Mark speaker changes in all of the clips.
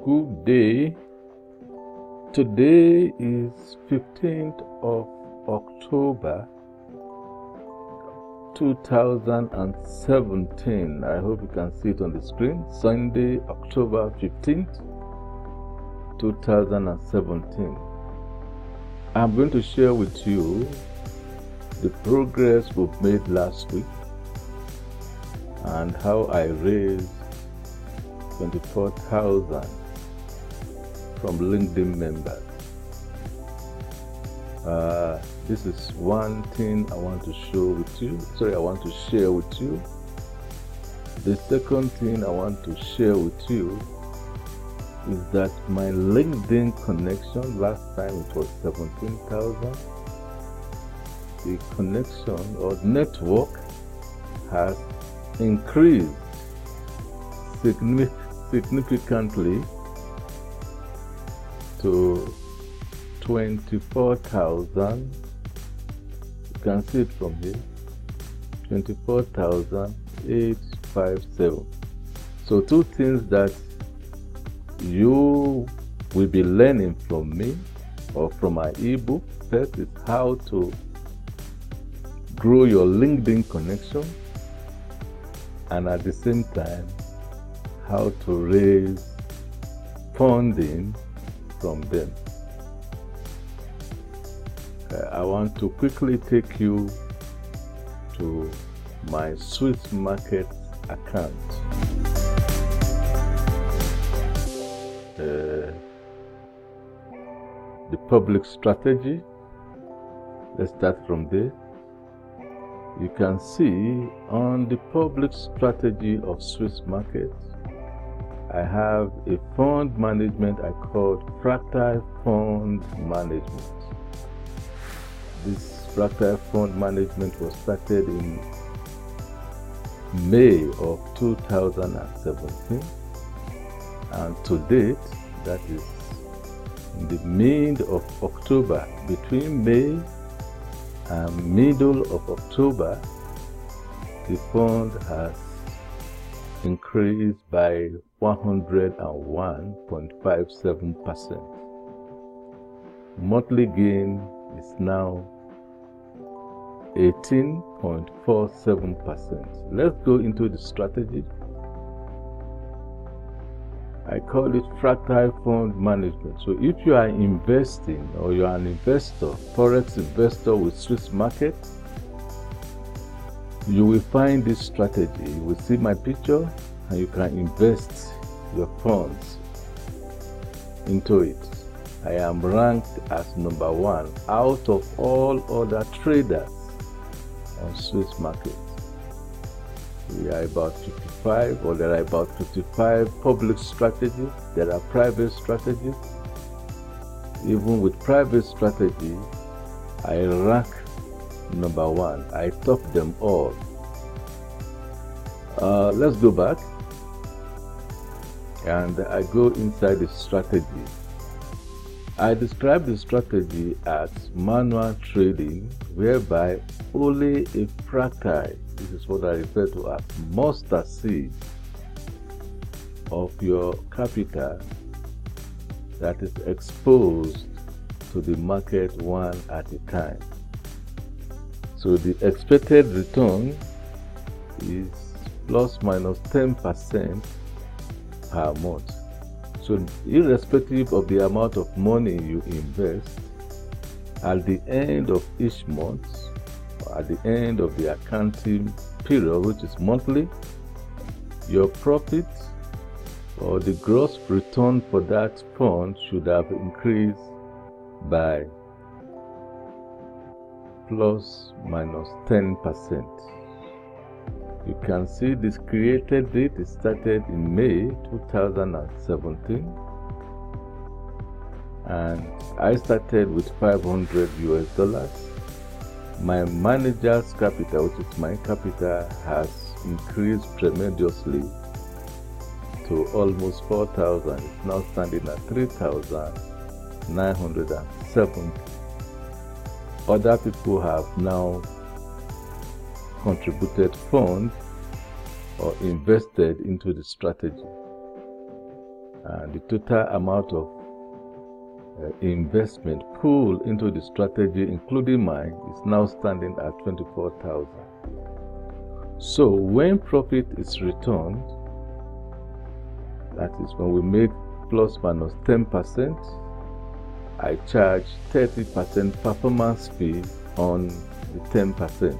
Speaker 1: Good day. Today is 15th of October 2017. I hope you can see it on the screen. Sunday, October 15th, 2017. I'm going to share with you the progress we've made last week and how I raised 24,000 from LinkedIn members. This is one thing I want to share with you. The second thing I want to share with you is that my LinkedIn connection, last time it was 17,000. The connection or network has increased significantly to 24,000. You can see it from here, 24,857. So two things that you will be learning from me or from my ebook. First is how to grow your LinkedIn connection, and at the same time how to raise funding from them. I want to quickly take you to my Swiss Market account. The public strategy, let's start from there. You can see on the public strategy of Swiss Market, I have a fund management I called Fractal Fund Management. This Fractal Fund Management was started in May of 2017, and to date, that is in the mid of October, between May and middle of October, the fund has increased by 101.57%. Monthly gain is now 18.47%. Let's go into the strategy. I call it Fractal Fund Management. So if you are investing or you are an investor, forex investor with Swiss Market, you will find this strategy. You will see my picture and you can invest your funds into it. I am ranked as #1 out of all other traders on Swiss Market. We are about 55, or there are about 55 public strategies. There are private strategies. Even with private strategy, I rank #1. I top them all. Let's go back and I go inside the strategy. I describe the strategy as manual trading, whereby only a fractal, this is what I refer to as mustard seed of your capital, that is exposed to the market one at a time. So the expected return is plus minus 10% per month. So irrespective of the amount of money you invest, at the end of each month, or at the end of the accounting period, which is monthly, your profit or the gross return for that fund should have increased by plus minus 10%. You can see this created date. It started in May 2017, and I started with $500. My manager's capital, which is my capital, has increased tremendously to almost 4,000. It's now standing at 3,907. Other people have now contributed funds or invested into the strategy. and the total amount of investment pool into the strategy, including mine, is now standing at 24,000. So when profit is returned, that is when we make plus minus 10%, I charge 30% performance fee on the 10%.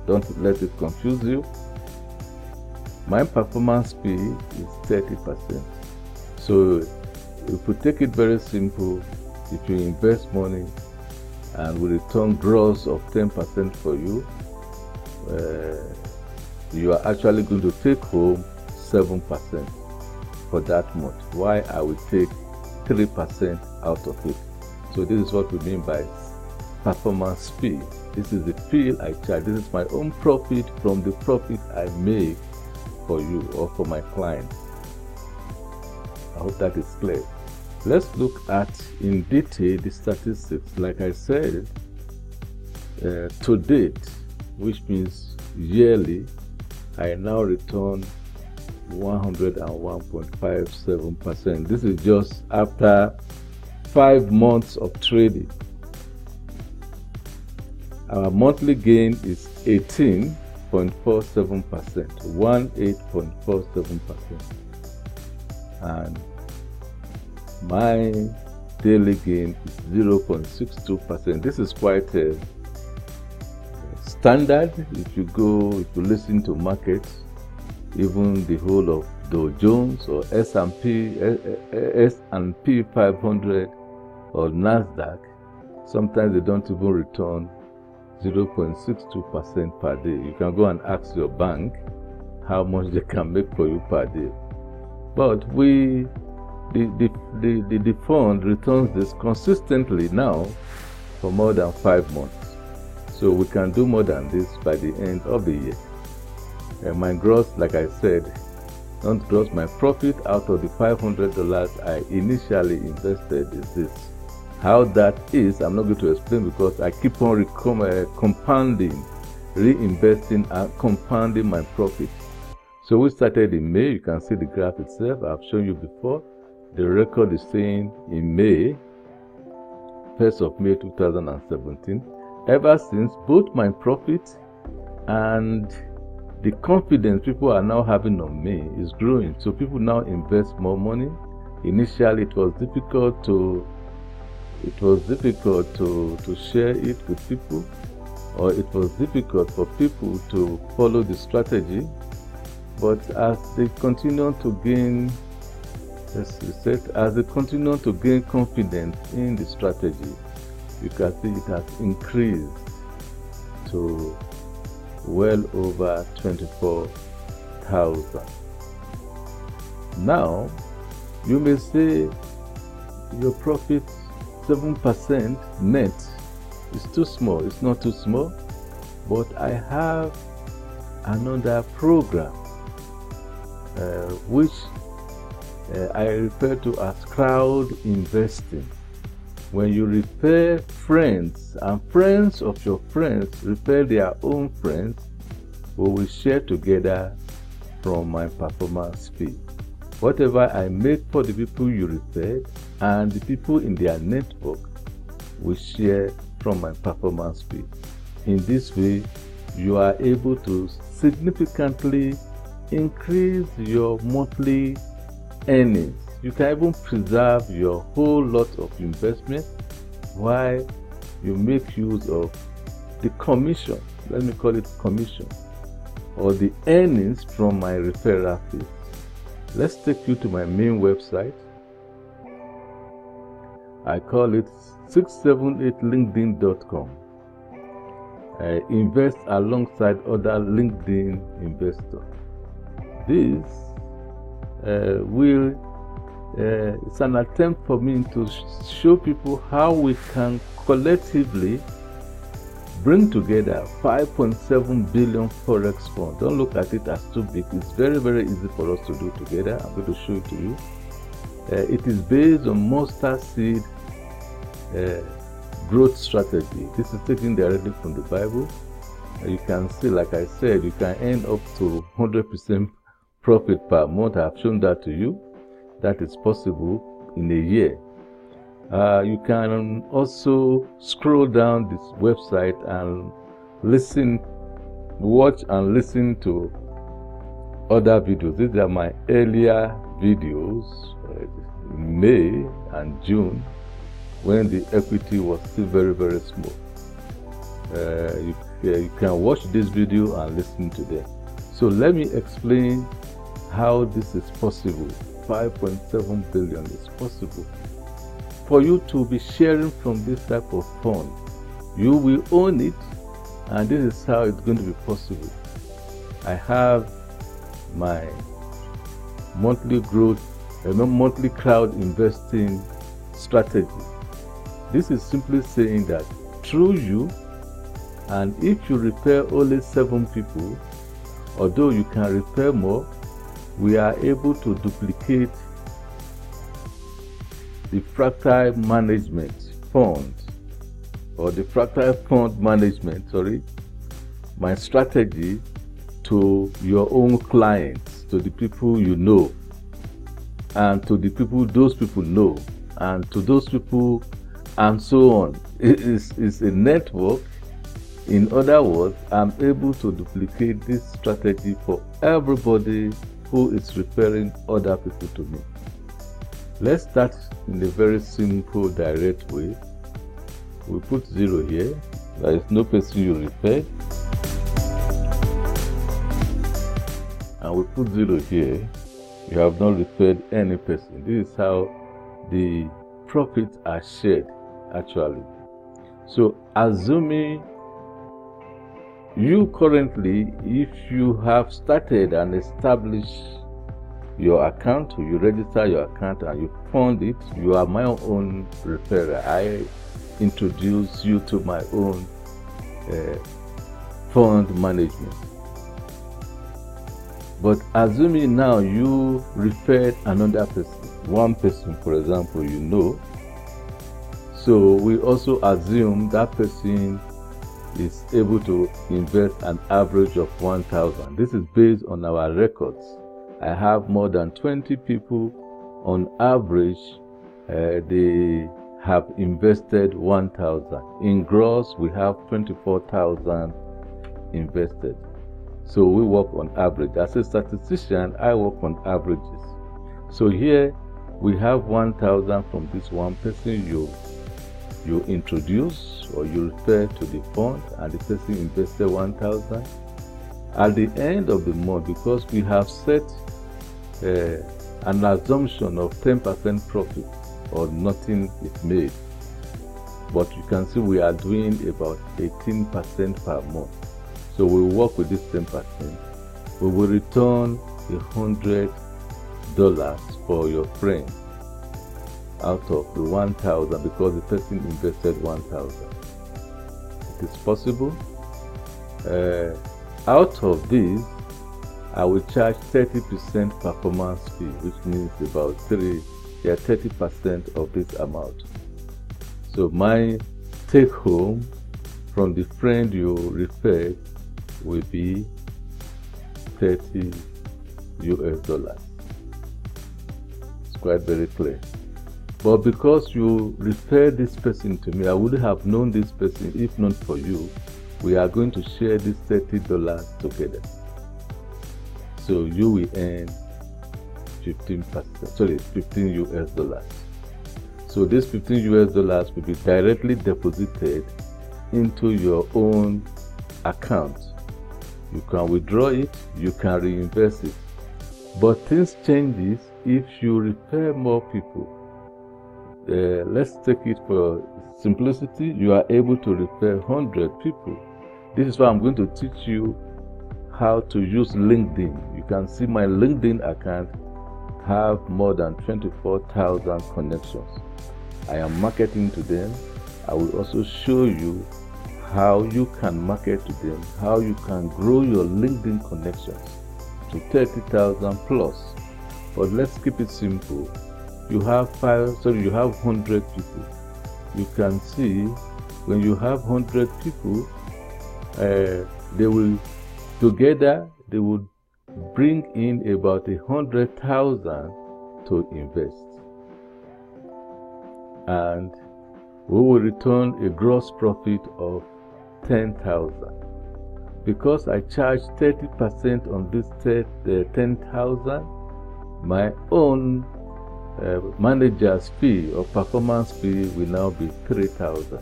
Speaker 1: Don't let it confuse you. My performance fee is 30%. So if we take it very simple, if you invest money and we return gross of 10% for you, you are actually going to take home 7% for that month. Why I will take 3% out of it. So this is what we mean by performance fee. This is the fee I charge. This is my own profit from the profit I make for you or for my client. I hope that is clear. Let's look at in detail the statistics. Like I said, to date, which means yearly, I now return 101.57%. This is just after 5 months of trading. Our monthly gain is 18.47%, 18.47%. And my daily gain is 0.62%. This is quite standard. If you listen to markets, even the whole of Dow Jones or S&P 500 or Nasdaq, sometimes they don't even return 0.62% per day. You can go and ask your bank how much they can make for you per day. But the fund returns this consistently now for more than 5 months. So we can do more than this by the end of the year. And my gross, like I said, not gross, my profit out of the $500 I initially invested is this. How that is, I'm not going to explain because I keep on compounding, reinvesting and compounding my profit. So we started in May. You can see the graph itself. I've shown you before. The record is saying in May, 1st of May 2017. Ever since, both my profit and the confidence people are now having on me is growing. So people now invest more money. Initially, it was difficult to share it with people, or it was difficult for people to follow the strategy. But as they continue to gain, confidence in the strategy, you can see it has increased to well over 24,000. Now, you may say your profit 7% net is too small. It's not too small, but I have another program which I refer to as crowd investing. When you refer friends and friends of your friends refer their own friends, we will share together from my performance fee. Whatever I make for the people you referred and the people in their network will share from my performance fee. In this way, you are able to significantly increase your monthly earnings. You can even preserve your whole lot of investment while you make use of the commission, let me call it commission, or the earnings from my referral fee. Let's take you to my main website. I call it 678linkedin.com. I invest alongside other LinkedIn investors. This it's an attempt for me to show people how we can collectively bring together 5.7 billion forex funds. Don't look at it as too big. It's very, very easy for us to do together. I'm going to show it to you. It is based on mustard seed growth strategy. This is taken directly from the Bible. You can see, like I said, you can earn up to 100% profit per month. I have shown that to you. that is possible in a year. You can also scroll down this website and watch and listen to other videos. These are my earlier videos in May and June, when the equity was still very, very small. You can watch this video and listen to them. So let me explain how this is possible. 5.7 billion is possible. For you to be sharing from this type of fund, you will own it, and this is how it's going to be possible. I have my monthly growth, monthly crowd investing strategy. This is simply saying that through you, and if you refer only 7 people, although you can refer more, we are able to duplicate the fractal management fund, or the fractal fund management, my strategy to your own clients, to the people you know, and to the people those people know, and to those people, and so on. It is a network. In other words, I'm able to duplicate this strategy for everybody who is referring other people to me. Let's start in a very simple, direct way. We put 0 here. There is no person you refer. And we put 0 here. You have not referred any person. This is how the profits are shared, actually. So, assuming you currently, if you have started and established your account, you register your account and you fund it, you are my own referrer. I introduce you to my own fund management. But assuming now you referred another person, one person, for example, you know, so we also assume that person is able to invest an average of 1,000. This is based on our records. I have more than 20 people on average, they have invested 1,000. In gross, we have 24,000 invested. So we work on average. As a statistician, I work on averages. So here we have 1,000 from this one person you introduce or you refer to the fund, and the person invested 1,000. At the end of the month, because we have set an assumption of 10% profit or nothing is made, but you can see we are doing about 18% per month. So we work with this 10%. We will return $100 for your friend out of the 1,000, because the person invested 1,000. It is possible. Out of this, I will charge 30% performance fee, which means about 30% of this amount. So my take home from the friend you referred will be $30. It's quite very clear. But because you referred this person to me, I would have known this person if not for you. We are going to share this $30 together. So you will earn 15 US. So this $15 will be directly deposited into your own account. You can withdraw it, you can reinvest it. But things changes if you refer more people. Let's take it for simplicity. You are able to refer 100 people. This is why I'm going to teach you how to use LinkedIn. You can see my LinkedIn account have more than 24,000 connections. I am marketing to them. I will also show you how you can market to them, how you can grow your LinkedIn connections to 30,000 plus. But let's keep it simple. You have 100 people. You can see when you have 100 people, they will together, they would bring in about 100,000 to invest. And we will return a gross profit of 10,000. Because I charge 30% on this 10,000, my own manager's fee or performance fee will now be 3,000.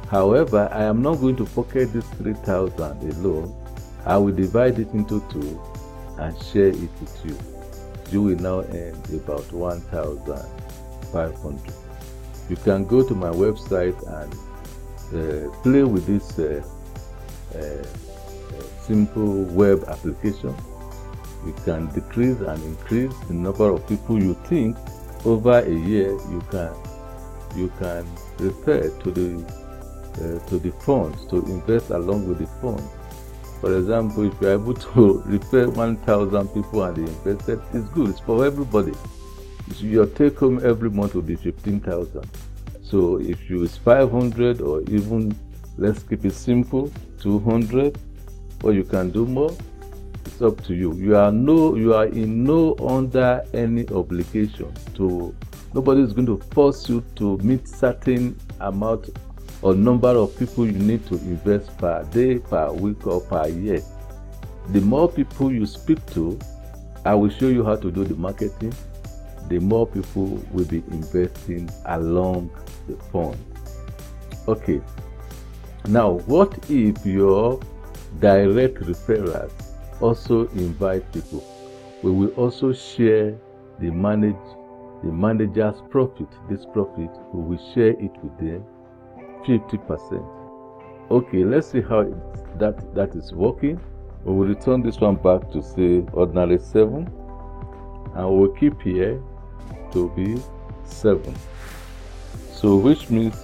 Speaker 1: However, I am not going to pocket this 3,000 alone. I will divide it into 2 and share it with you. You will now earn about 1,500. You can go to my website and play with this simple web application. You can decrease and increase the number of people you think. Over a year, you can refer to the funds to invest along with the fund. For example, if you are able to refer 1,000 people and they invested, it's good. It's for everybody. Your take home every month will be 15,000. So if you use 500, or even, let's keep it simple, 200, or you can do more, it's up to you. You are in no under any obligation to. Nobody is going to force you to meet certain amount or number of people you need to invest per day, per week, or per year. The more people you speak to, I will show you how to do the marketing. The more people will be investing along the fund. Okay. Now, what if your direct referrals also invite people? We will also share the manager's profit. This profit, we will share it with them 50%. Okay, let's see how that is working. We will return this one back to say ordinary 7, and we will keep here to be 7. So which means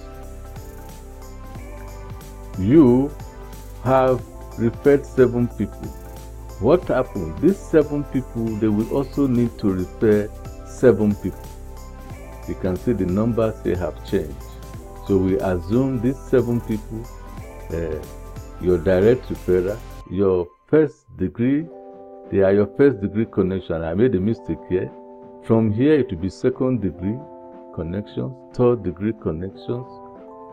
Speaker 1: you have referred 7 people. What happened? These 7 people, they will also need to refer 7 people. You can see the numbers they have changed. So we assume these 7 people, your direct referrer, your first degree, they are your first degree connection. I made a mistake here. From here it will be second degree connections, third degree connections,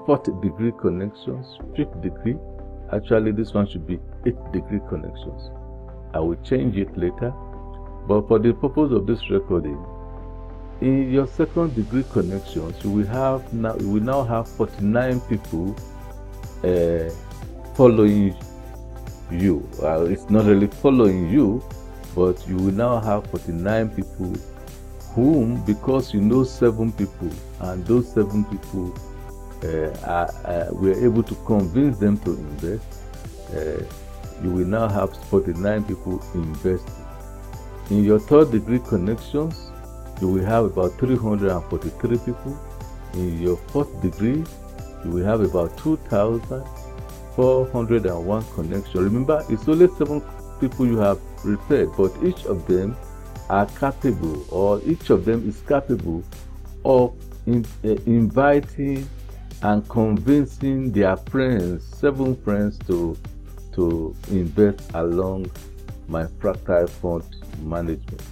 Speaker 1: fourth degree connections, fifth degree. Actually, this one should be 8th degree connections. I will change it later. But for the purpose of this recording, in your second degree connections, you will now have 49 people following you. Well, it's not really following you, but you will now have 49 people whom, because you know 7 people, and those 7 people we're able to convince them to invest, you will now have 49 people investing. In your third degree connections, you will have about 343 people. In your fourth degree, you will have about 2,401 connections. Remember, it's only 7 people you have referred, but each of them are capable, or each of them is capable of inviting and convincing their friends, 7 friends, to invest along my fractal fund management.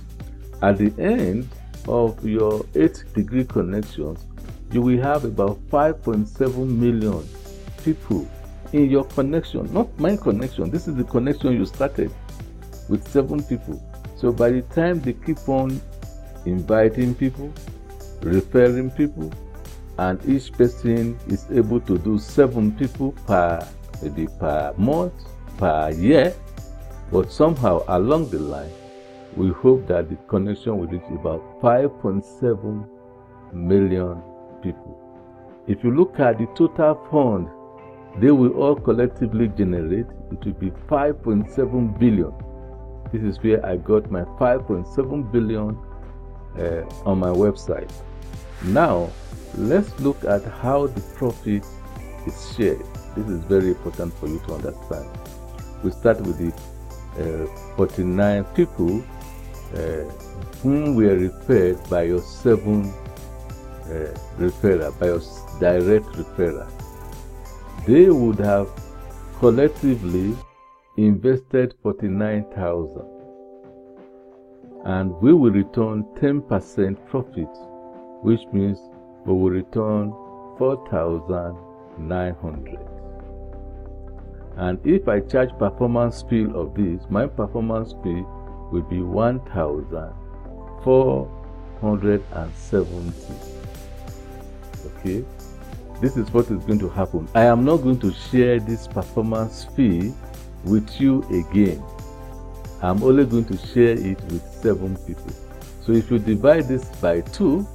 Speaker 1: At the end of your 8th degree connections, you will have about 5.7 million people in your connection, not my connection. This is the connection you started with 7 people. So by the time they keep on inviting people, referring people, and each person is able to do 7 people maybe per month, per year, but somehow along the line, we hope that the connection will reach about 5.7 million people. If you look at the total fund they will all collectively generate, it will be 5.7 billion. This is where I got my 5.7 billion on my website. Now, let's look at how the profit is shared. This is very important for you to understand. We start with the 49 people whom were referred by your 7 referrer, by your direct referrer. They would have collectively invested 49,000. and we will return 10% profit, which means we will return 4,900. And if I charge performance fee of this, my performance fee will be 1,470. Okay, this is what is going to happen. I am not going to share this performance fee with you again. I'm only going to share it with 7 people. So if you divide this by 2,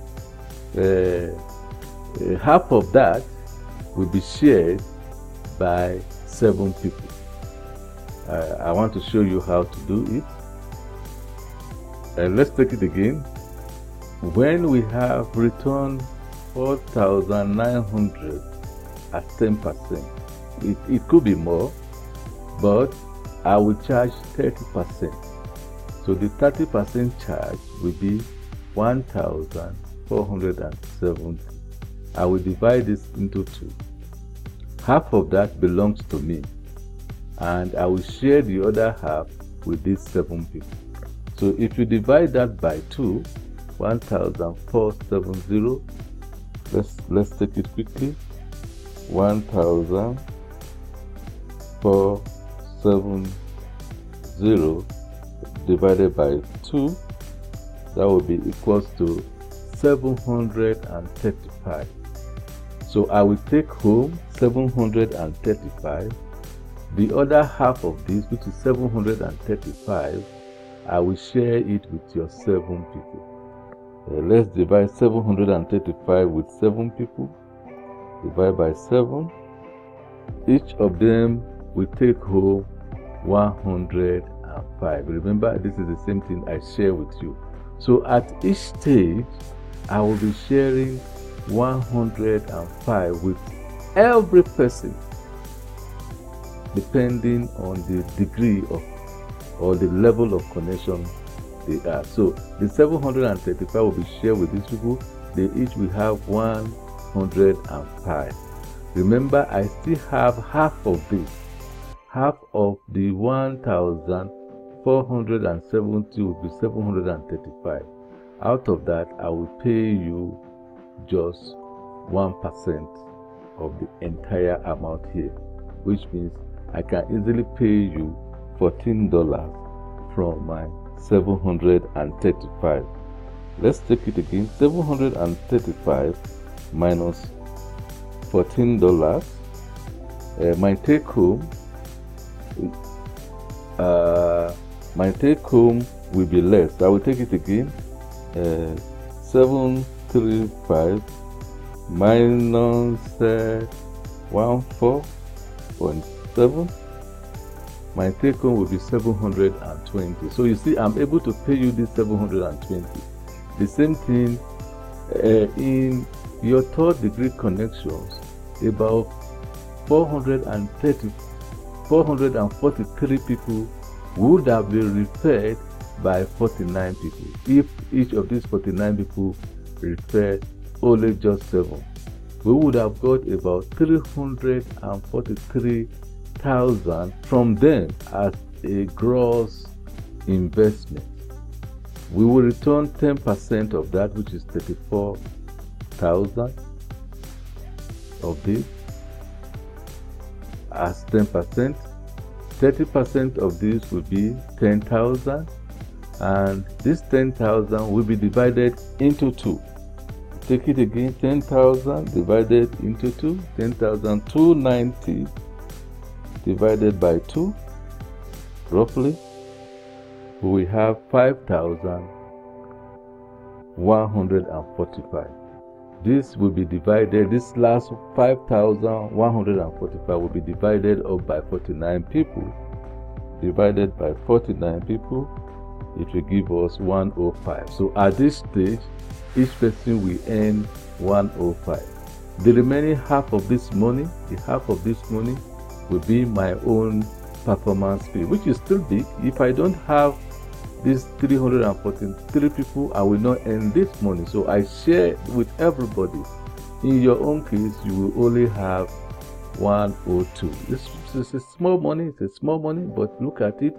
Speaker 1: half of that will be shared by 7 people. I want to show you how to do it. Let's take it again. When we have returned 4,900 at 10%, it could be more, but I will charge 30%. So the 30% charge will be 1,470. I will divide this into 2. Half of that belongs to me, and I will share the other half with these 7 people. So if you divide that by 2, 1,470, let's take it quickly. 1,470 divided by 2, that will be equals to 735. So I will take home 735. The other half of this, which is 735, I will share it with your 7 people. Let's divide 735 with 7 people. Divide by 7. Each of them will take home 105. Remember, this is the same thing I share with you. So at each stage, I will be sharing 105 with every person, depending on the degree of or the level of connection they are. So the 735 will be shared with these people. They each will have 105. Remember, I still have half of this. Half of the 1,470 will be 735. Out of that, I will pay you just 1% of the entire amount here, which means I can easily pay you $14 from my 735. Let's take it again. 735 minus $14. My take home will be less. I will take it again. 735 minus 14.7. My take home will be 720. So you see, I'm able to pay you this 720. The same thing in your third degree connections, about 443 people would have been referred by 49 people. If each of these 49 people referred only just 7, we would have got about 343,000 from them as a gross investment. We will return 10% of that, which is 34,000 of this as 10%. 30% of this will be 10,000, and this 10,000 will be divided into 2. Take it again. 10,000 divided into 2. 10,290 divided by 2. Roughly, we have 5,145. This will be divided, this last 5,145 will be divided up by 49 people. Divided by 49 people, it will give us 105. So at this stage, each person will earn 105. The remaining half of this money, will be my own performance fee, which is still big. If I don't have these 343 people, I will not earn this money. So I share with everybody. In your own case, you will only have 102. This is a small money. It's a small money, but look at it.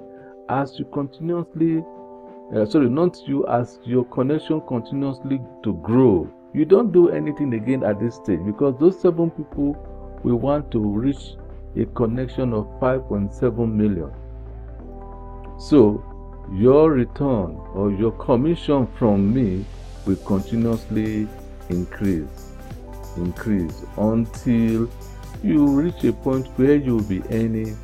Speaker 1: As you continuously not you, as your connection continuously to grow. You don't do anything again at this stage, because those 7 people, we want to reach a connection of 5.7 million. So your return or your commission from me will continuously increase until you reach a point where you will be earning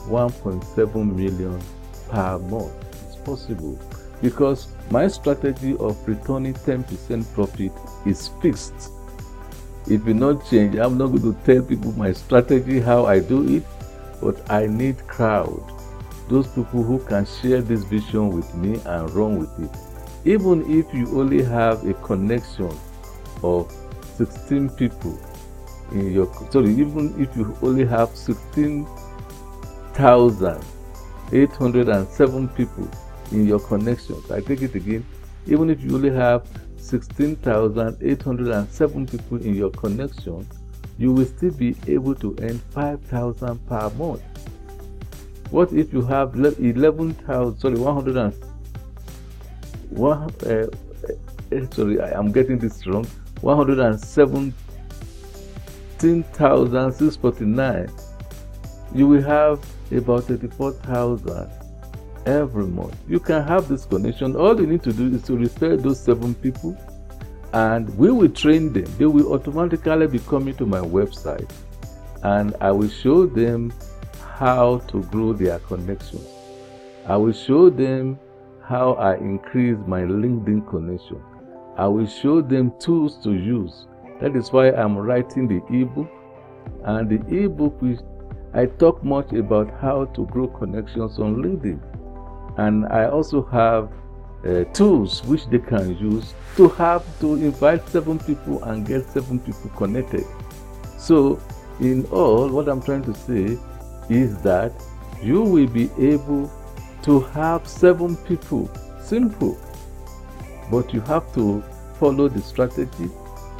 Speaker 1: 1.7 million per month. It's possible, because my strategy of returning 10% profit is fixed. It will not change. I'm not going to tell people my strategy, how I do it, but I need crowd. Those people who can share this vision with me and run with it. Even if you only have a connection of 16 people in your, even if you only have 16,807 people in your connections. I take it again. Even if you only have 16,807 people in your connection, you will still be able to earn 5,000 per month. What if you have 117,649? You will have about 34,000 every month. You can have this connection. All you need to do is to refer those 7 people, and we will train them. They will automatically be coming to my website, and I will show them how to grow their connections. I will show them how I increase my LinkedIn connection. I will show them tools to use. That is why I'm writing the ebook, and the ebook I talk much about how to grow connections on LinkedIn. And I also have tools which they can use to invite 7 people and get 7 people connected. So in all, what I'm trying to say is that you will be able to have 7 people. Simple. But you have to follow the strategy.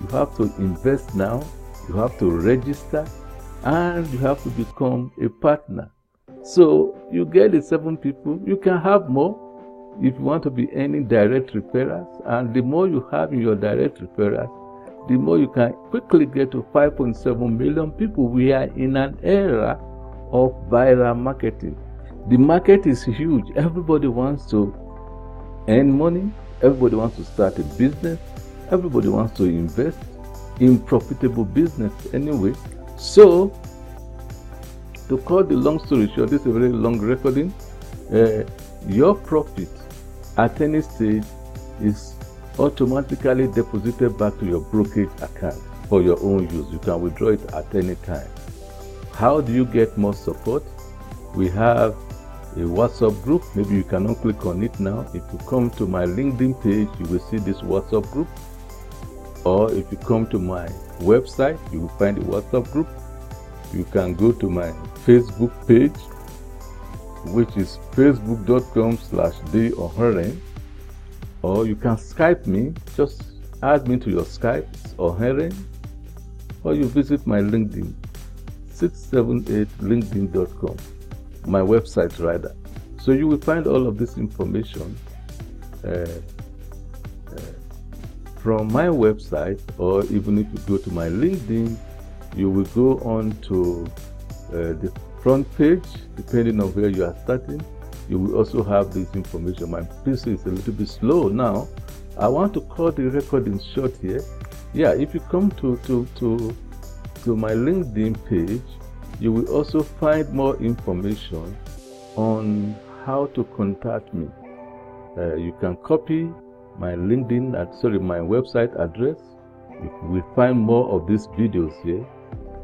Speaker 1: You have to invest now. You have to register, and you have to become a partner. So you get the 7 people. You can have more if you want to be earning direct referrals, and the more you have in your direct referrals, the more you can quickly get to 5.7 million people. We are in an era of viral marketing. The market is huge. Everybody wants to earn money. Everybody wants to start a business. Everybody wants to invest in profitable business anyway. So, to cut the long story short, this is a very long recording. Your profit at any stage is automatically deposited back to your brokerage account for your own use. You can withdraw it at any time. How do you get more support? We have a WhatsApp group. Maybe you cannot click on it now. If you come to my LinkedIn page, you will see this WhatsApp group. Or if you come to my website, you will find the WhatsApp group. You can go to my Facebook page, which is facebook.com/dayoheren, or you can Skype me. Just add me to your Skype, Oheren, or you visit my LinkedIn, 678linkedin.com, my website rather. So you will find all of this information from my website, or even if you go to my LinkedIn, you will go on to the front page. Depending on where you are starting, you will also have this information. My PC is a little bit slow now. I want to cut the recording short here. Yeah, if you come to my LinkedIn page, you will also find more information on how to contact me. You can copy my my website address. You will find more of these videos here,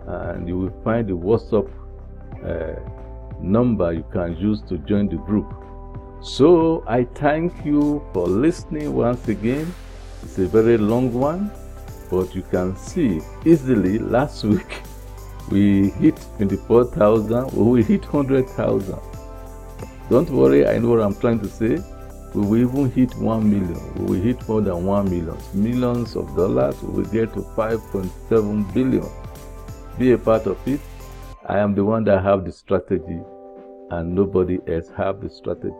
Speaker 1: and you will find the WhatsApp number you can use to join the group. So I thank you for listening once again. It's a very long one, but you can see easily last week we hit 24,000, we hit 100,000. Don't worry, I know what I'm trying to say. We will even hit 1 million. We will hit more than 1 million. Millions of dollars. We will get to 5.7 billion. Be a part of it. I am the one that have the strategy, and nobody else have the strategy.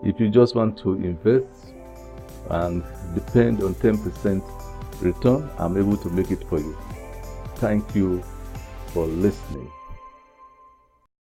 Speaker 1: If you just want to invest and depend on 10% return, I'm able to make it for you. Thank you for listening.